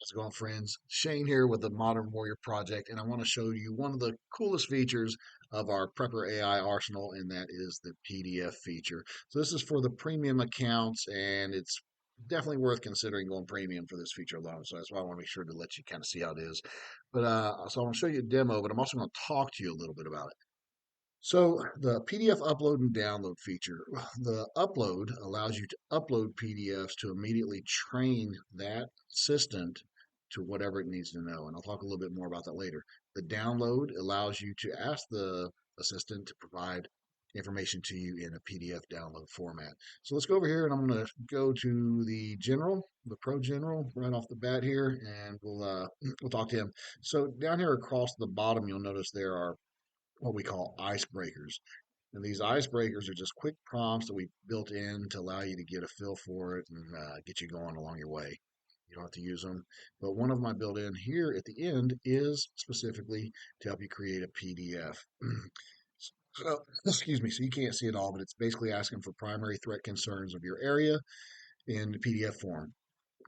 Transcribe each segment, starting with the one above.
How's it going, friends? Shane here with the Modern Warrior Project, and I want to show you one of the coolest features of our Prepper AI arsenal, and that is the PDF feature. So this is for the premium accounts, and it's definitely worth considering going premium for this feature alone. So that's why I want to make sure to let you kind of see how it is. But so I want to show you a demo, but I'm also going to talk to you a little bit about it. So the PDF upload and download feature, the upload allows you to upload PDFs to immediately train that assistant to whatever it needs to know. And I'll talk a little bit more about that later. The download allows you to ask the assistant to provide information to you in a PDF download format. So let's go over here and I'm going to go to the general, the Pro General right off the bat here, and we'll talk to him. So down here across the bottom, you'll notice there are what we call icebreakers. And these icebreakers are just quick prompts that we built in to allow you to get a feel for it and get you going along your way. You don't have to use them. But one of my built in here at the end is specifically to help you create a PDF. So, excuse me, so you can't see it all, but it's basically asking for primary threat concerns of your area in PDF form.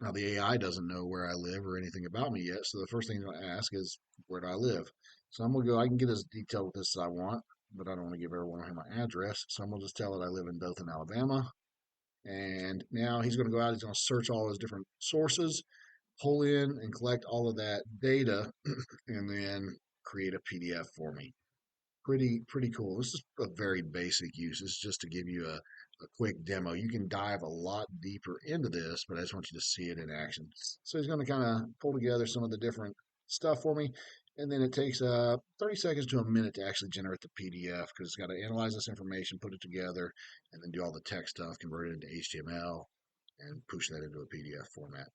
Now, the AI doesn't know where I live or anything about me yet, so the first thing it's going to ask is, where do I live? So I'm going to go, I can get as detailed with this as I want, but I don't want to give everyone my address. So I'm going to just tell it I live in Dothan, Alabama. And now he's going to go out, he's going to search all his different sources, pull in and collect all of that data, and then create a PDF for me. Pretty cool. This is a very basic use. This is just to give you a quick demo. You can dive a lot deeper into this, but I just want you to see it in action. So he's going to kind of pull together some of the different stuff for me, and then it takes 30 seconds to a minute to actually generate the PDF because it's got to analyze this information, put it together, and then do all the text stuff, convert it into HTML, and push that into a PDF format.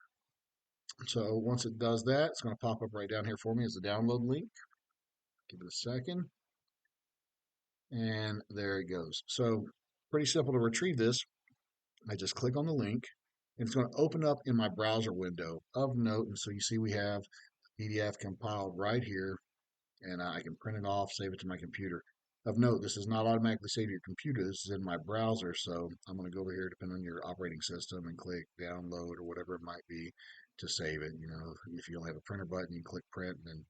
So once it does that, it's going to pop up right down here for me as a download link. Give it a second. And there it goes. So pretty simple to retrieve this. I just click on the link and it's going to open up in my browser window of note. And so you see we have PDF compiled right here and I can print it off, save it to my computer. Of note, this is not automatically saved to your computer. This is in my browser. So I'm going to go over here, depending on your operating system, and click download or whatever it might be to save it. You know, if you only have a printer button, you can click print and then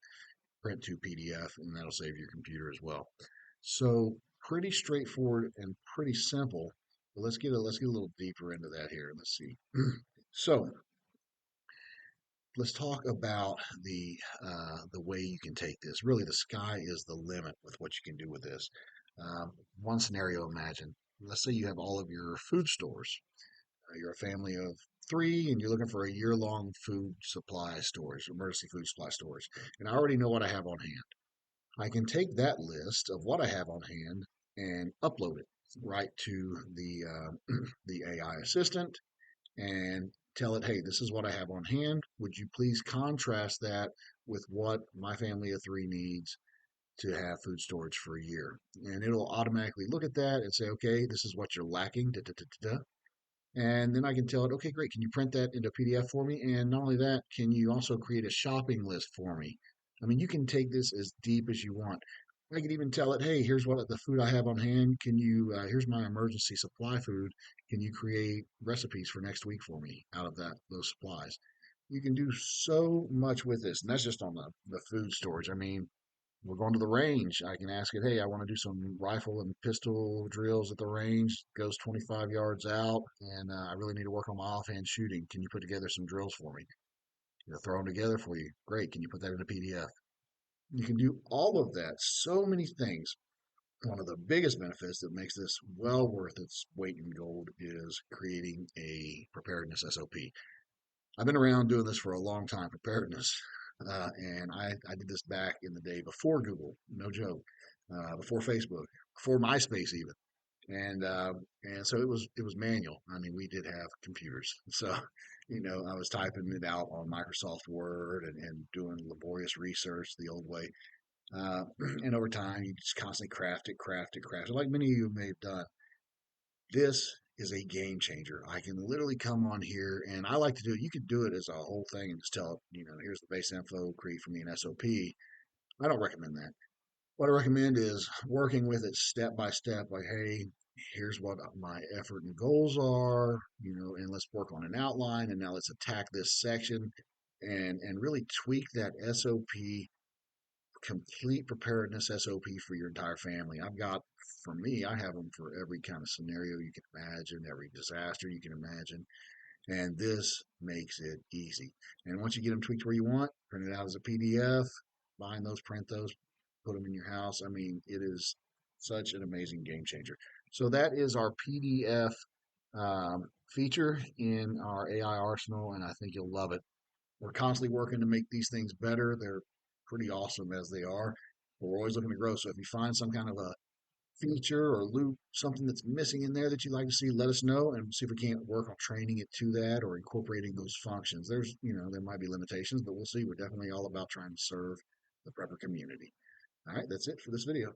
print to PDF, and that'll save your computer as well. So pretty straightforward and pretty simple. But let's get a little deeper into that here. Let's see. So let's talk about the way you can take this. Really, the sky is the limit with what you can do with this. One scenario: imagine. Let's say you have all of your food stores. You're a family of three, and you're looking for a year-long food supply storage, emergency food supply storage. And I already know what I have on hand. I can take that list of what I have on hand and upload it right to the AI assistant and tell it, hey, this is what I have on hand. Would you please contrast that with what my family of three needs to have food storage for a year? And it'll automatically look at that and say, okay, this is what you're lacking. Da, da, da, da, da. And then I can tell it, okay, great. Can you print that into PDF for me? And not only that, can you also create a shopping list for me? I mean, you can take this as deep as you want. I could even tell it, hey, here's what the food I have on hand. Here's my emergency supply food. Can you create recipes for next week for me out of those supplies? You can do so much with this. And that's just on the food storage. I mean, we're going to the range. I can ask it, hey, I want to do some rifle and pistol drills at the range. Goes 25 yards out, and I really need to work on my offhand shooting. Can you put together some drills for me? Throw them together for you. Great. Can you put that in a PDF? You can do all of that. So many things. One of the biggest benefits that makes this well worth its weight in gold is creating a preparedness SOP. I've been around doing this for a long time, preparedness. And I did this back in the day before Google, no joke, before Facebook, before MySpace even. And so it was manual. I mean, we did have computers. So, I was typing it out on Microsoft Word and doing laborious research the old way. And over time, you just constantly craft it, like many of you may have done. This is a game changer. I can literally come on here and I like to do it. You could do it as a whole thing and just tell it, here's the base info, create for me an SOP. I don't recommend that. What I recommend is working with it step by step, like, hey, here's what my effort and goals are, and let's work on an outline and now let's attack this section. and really tweak that SOP, complete preparedness SOP for your entire family. For me, I have them for every kind of scenario you can imagine, every disaster you can imagine. And this makes it easy. And once you get them tweaked where you want, print it out as a PDF, bind those, print those, put them in your house. I mean, it is such an amazing game changer. So that is our PDF feature in our AI arsenal, and I think you'll love it. We're constantly working to make these things better. They're pretty awesome as they are, but we're always looking to grow. So if you find some kind of a feature or loop, something that's missing in there that you'd like to see, let us know and see if we can't work on training it to that or incorporating those functions. There might be limitations, but we'll see. We're definitely all about trying to serve the prepper community. All right, that's it for this video.